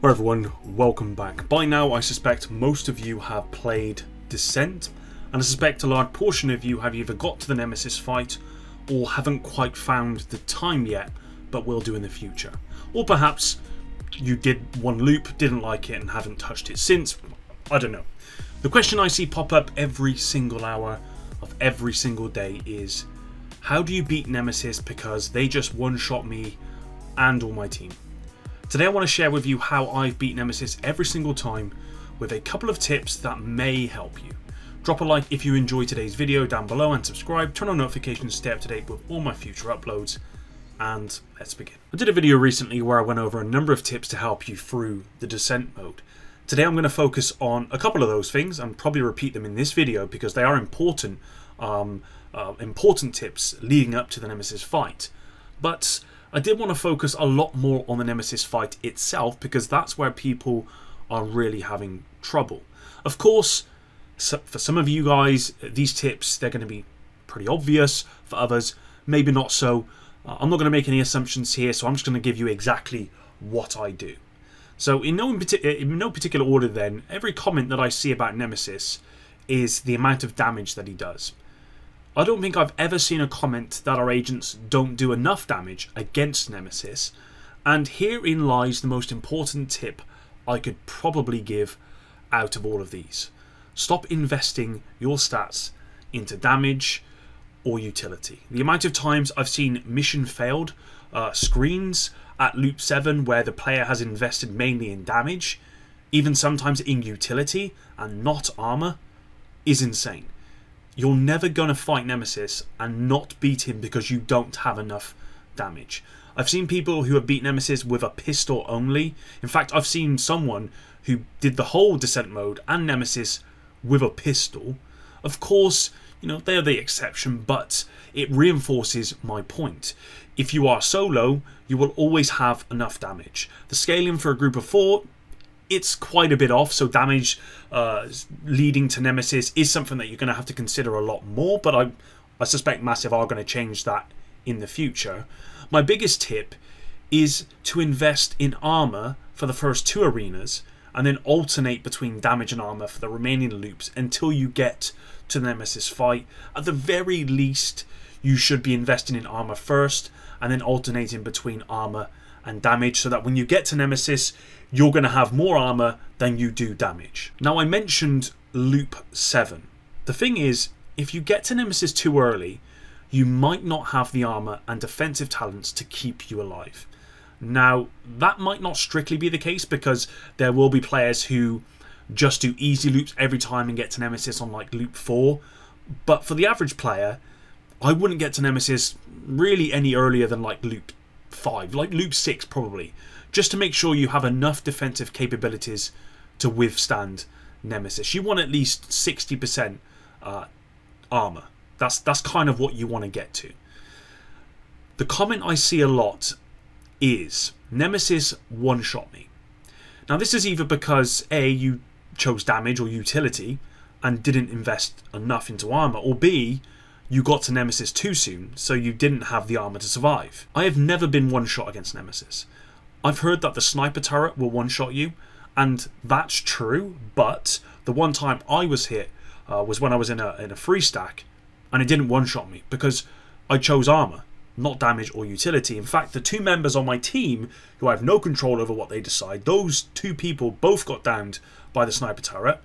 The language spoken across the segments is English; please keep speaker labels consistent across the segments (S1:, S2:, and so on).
S1: Well everyone, welcome back. By now I suspect most of you have played Descent, and I suspect a large portion of you have either got to the Nemesis fight or haven't quite found the time yet, but will do in the future. Or perhaps you did one loop, didn't like it and haven't touched it since. I don't know. The question I see pop up every single hour of every single day is, how do you beat Nemesis because they just one-shot me and all my team? Today I want to share with you how I've beat Nemesis every single time with a couple of tips that may help you. Drop a like if you enjoyed today's video down below and subscribe, turn on notifications to stay up to date with all my future uploads, and let's begin. I did a video recently where I went over a number of tips to help you through the Descent mode. Today I'm going to focus on a couple of those things and probably repeat them in this video because they are important, important tips leading up to the Nemesis fight. But I did want to focus a lot more on the Nemesis fight itself because that's where people are really having trouble. Of course, for some of you guys, these tips, they're going to be pretty obvious. For others, maybe not so. I'm not going to make any assumptions here, so I'm just going to give you exactly what I do. So in no particular order then, every comment that I see about Nemesis is the amount of damage that he does. I don't think I've ever seen a comment that our agents don't do enough damage against Nemesis, and herein lies the most important tip I could probably give out of all of these. Stop investing your stats into damage or utility. The amount of times I've seen mission failed screens at loop 7 where the player has invested mainly in damage, even sometimes in utility and not armor, is insane. You're never going to fight Nemesis and not beat him because you don't have enough damage. I've seen people who have beat Nemesis with a pistol only. In fact, I've seen someone who did the whole Descent mode and Nemesis with a pistol. Of course, you know, they're the exception, but it reinforces my point. If you are solo, you will always have enough damage. The scaling for a group of 4, it's quite a bit off, so damage leading to Nemesis is something that you're going to have to consider a lot more, but I suspect Massive are going to change that in the future. My biggest tip is to invest in armor for the first 2 arenas and then alternate between damage and armor for the remaining loops until you get to the Nemesis fight. At the very least, you should be investing in armor first and then alternating between armor and damage so that when you get to Nemesis, you're going to have more armor than you do damage. Now, I mentioned loop 7. The thing is, if you get to Nemesis too early, you might not have the armor and defensive talents to keep you alive. Now, that might not strictly be the case because there will be players who just do easy loops every time and get to Nemesis on like loop 4. But for the average player, I wouldn't get to Nemesis really any earlier than like loop 5, like loop 6 probably, just to make sure you have enough defensive capabilities to withstand Nemesis. You want at least 60% armor. That's kind of what you want to get to. The comment I see a lot is Nemesis one-shot me. Now this is either because A, you chose damage or utility and didn't invest enough into armor, or B, you got to Nemesis too soon, so you didn't have the armor to survive. I have never been one-shot against Nemesis. I've heard that the sniper turret will one-shot you, and that's true, but the one time I was hit was when I was in a free stack, and it didn't one-shot me because I chose armor, not damage or utility. In fact, the 2 members on my team who I have no control over what they decide, those 2 people both got downed by the sniper turret,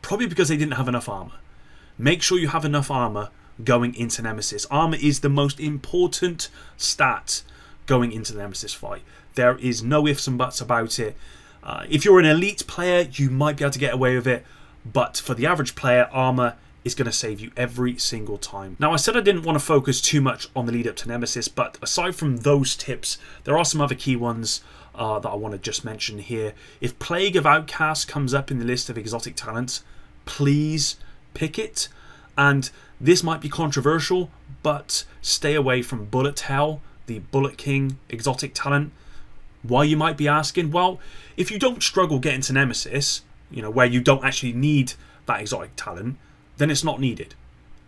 S1: probably because they didn't have enough armor. Make sure you have enough armor going into Nemesis. Armor is the most important stat going into the Nemesis fight. There is no ifs and buts about it. If you're an elite player, you might be able to get away with it, but for the average player, armor is going to save you every single time. Now, I said I didn't want to focus too much on the lead up to Nemesis, but aside from those tips, there are some other key ones that I want to just mention here. If Plague of Outcast comes up in the list of exotic talents, please pick it. And this might be controversial, but stay away from Bullet Hell, the Bullet King exotic talent. Why, you might be asking? Well, if you don't struggle getting to Nemesis, you know, where you don't actually need that exotic talent, then it's not needed.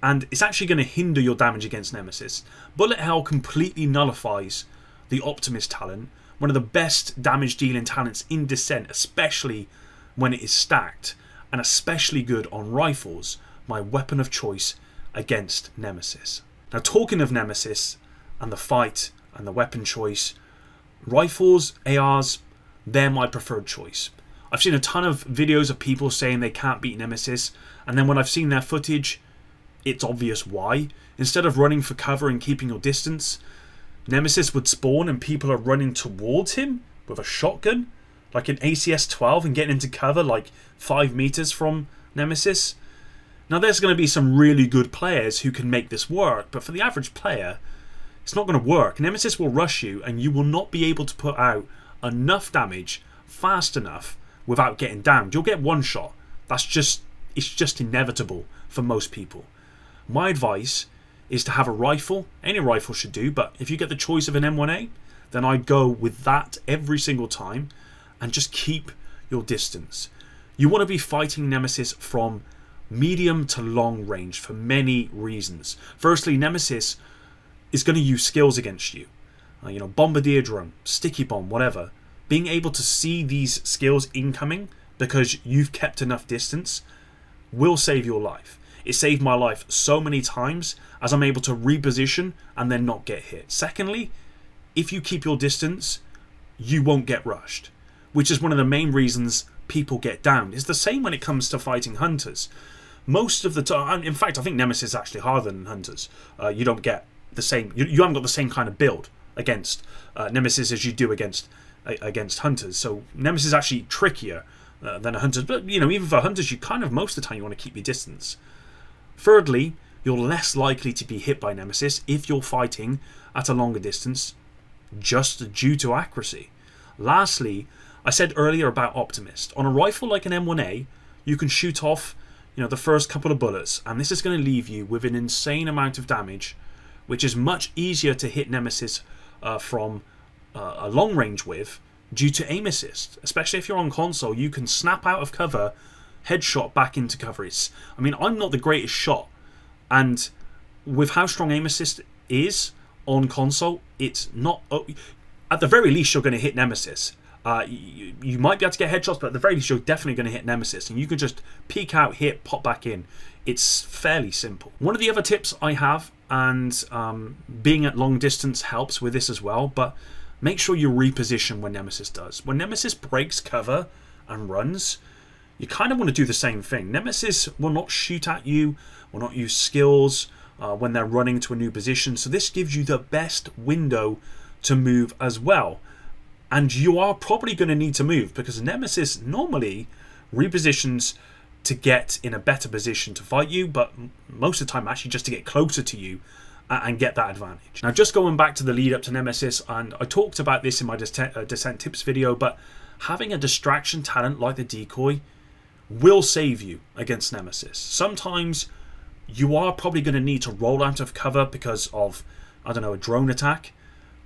S1: And it's actually going to hinder your damage against Nemesis. Bullet Hell completely nullifies the Optimist talent, one of the best damage dealing talents in Descent, especially when it is stacked, and especially good on rifles, my weapon of choice against Nemesis. Now, talking of Nemesis and the fight and the weapon choice, rifles, ARs, they're my preferred choice. I've seen a ton of videos of people saying they can't beat Nemesis, and then when I've seen their footage, it's obvious why. Instead of running for cover and keeping your distance, Nemesis would spawn and people are running towards him with a shotgun, like an ACS-12, and getting into cover like 5 meters from Nemesis. Now, there's going to be some really good players who can make this work, but for the average player, it's not going to work. Nemesis will rush you and you will not be able to put out enough damage fast enough without getting downed. You'll get one shot. It's just inevitable for most people. My advice is to have a rifle. Any rifle should do, but if you get the choice of an M1A, then I'd go with that every single time and just keep your distance. You want to be fighting Nemesis from medium to long range for many reasons. Firstly, Nemesis is going to use skills against you. Bombardier drone, sticky bomb, whatever. Being able to see these skills incoming because you've kept enough distance will save your life. It saved my life so many times as I'm able to reposition and then not get hit. Secondly, if you keep your distance, you won't get rushed, which is one of the main reasons people get downed. It's the same when it comes to fighting hunters. Most of the time, in fact, I think Nemesis is actually harder than hunters. You don't get the same. You haven't got the same kind of build against Nemesis as you do against hunters. So Nemesis is actually trickier than a hunter. But even for hunters, you kind of most of the time you want to keep your distance. Thirdly, you're less likely to be hit by Nemesis if you're fighting at a longer distance, just due to accuracy. Lastly, I said earlier about Optimist. On a rifle like an M1A, you can shoot off the first couple of bullets, and this is going to leave you with an insane amount of damage, which is much easier to hit Nemesis from a long range with due to aim assist. Especially if you're on console, you can snap out of cover, headshot back into cover. I'm not the greatest shot, and with how strong aim assist is on console, it's not. At the very least, you're going to hit Nemesis. You might be able to get headshots, but at the very least, you're definitely going to hit Nemesis, and you can just peek out, hit, pop back in. It's fairly simple. One of the other tips I have, and being at long distance helps with this as well, but make sure you reposition when Nemesis does. When Nemesis breaks cover and runs, you kind of want to do the same thing. Nemesis will not shoot at you, will not use skills when they're running to a new position, so this gives you the best window to move as well. And you are probably going to need to move because Nemesis normally repositions to get in a better position to fight you, but most of the time actually just to get closer to you and get that advantage. Now, just going back to the lead up to Nemesis, and I talked about this in my Descent tips video, but having a distraction talent like the decoy will save you against Nemesis. Sometimes you are probably going to need to roll out of cover because of, a drone attack.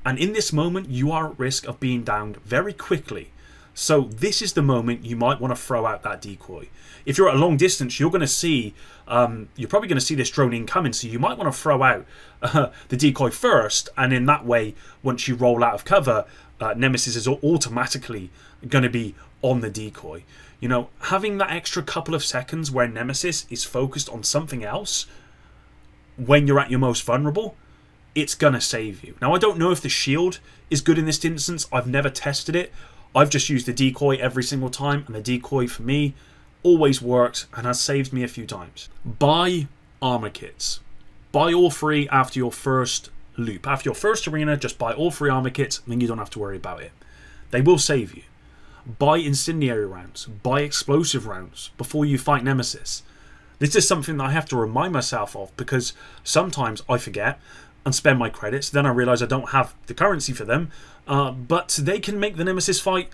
S1: And in this moment, you are at risk of being downed very quickly. So this is the moment you might want to throw out that decoy. If you're at a long distance, you're going to see, you're probably going to see this drone incoming. So you might want to throw out the decoy first. And in that way, once you roll out of cover, Nemesis is automatically going to be on the decoy. Having that extra couple of seconds where Nemesis is focused on something else when you're at your most vulnerable, it's going to save you. Now, I don't know if the shield is good in this instance. I've never tested it. I've just used the decoy every single time, and the decoy for me always works and has saved me a few times. Buy armor kits. Buy all 3 after your first loop. After your first arena, just buy all 3 armor kits, and then you don't have to worry about it. They will save you. Buy incendiary rounds. Buy explosive rounds before you fight Nemesis. This is something that I have to remind myself of because sometimes I forget and spend my credits, then I realise I don't have the currency for them, but they can make the Nemesis fight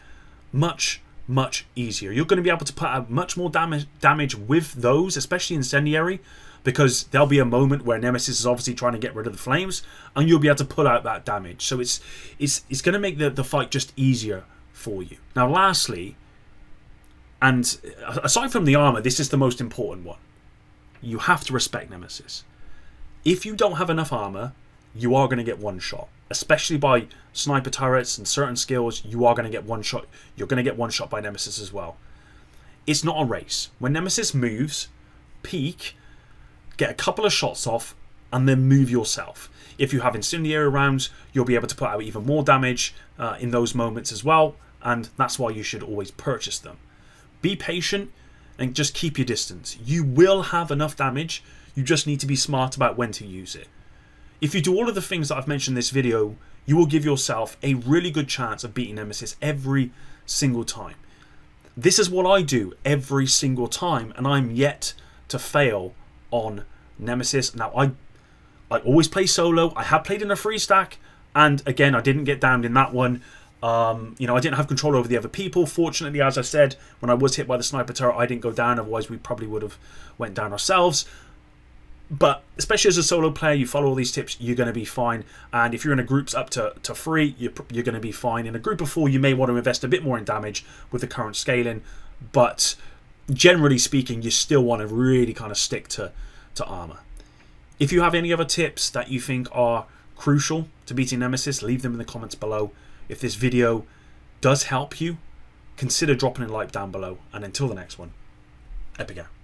S1: much, much easier. You're going to be able to put out much more damage with those, especially incendiary, because there'll be a moment where Nemesis is obviously trying to get rid of the flames, and you'll be able to put out that damage. So it's going to make the fight just easier for you. Now, lastly, and aside from the armor, this is the most important one. You have to respect Nemesis. If you don't have enough armor, you are going to get one shot. especially by sniper turrets and certain skills, you are going to get one shot. You're going to get one shot by Nemesis as well. It's not a race. When Nemesis moves, peek, get a couple of shots off, and then move yourself. If you have incendiary rounds, you'll be able to put out even more damage in those moments as well, and that's why you should always purchase them. Be patient and just keep your distance. You will have enough damage, you just need to be smart about when to use it. If you do all of the things that I've mentioned in this video, you will give yourself a really good chance of beating Nemesis every single time. This is what I do every single time, and I'm yet to fail on Nemesis. Now, I always play solo. I have played in a free stack, and again, I didn't get downed in that one. I didn't have control over the other people. Fortunately, as I said, when I was hit by the sniper turret, I didn't go down. Otherwise, we probably would have went down ourselves. But especially as a solo player, you follow all these tips, you're going to be fine. And if you're in a groups up to 3, you're going to be fine. In a group of 4, you may want to invest a bit more in damage with the current scaling. But generally speaking, you still want to really kind of stick to armor. If you have any other tips that you think are crucial to beating Nemesis, leave them in the comments below. If this video does help you, consider dropping a like down below. And until the next one, epic out.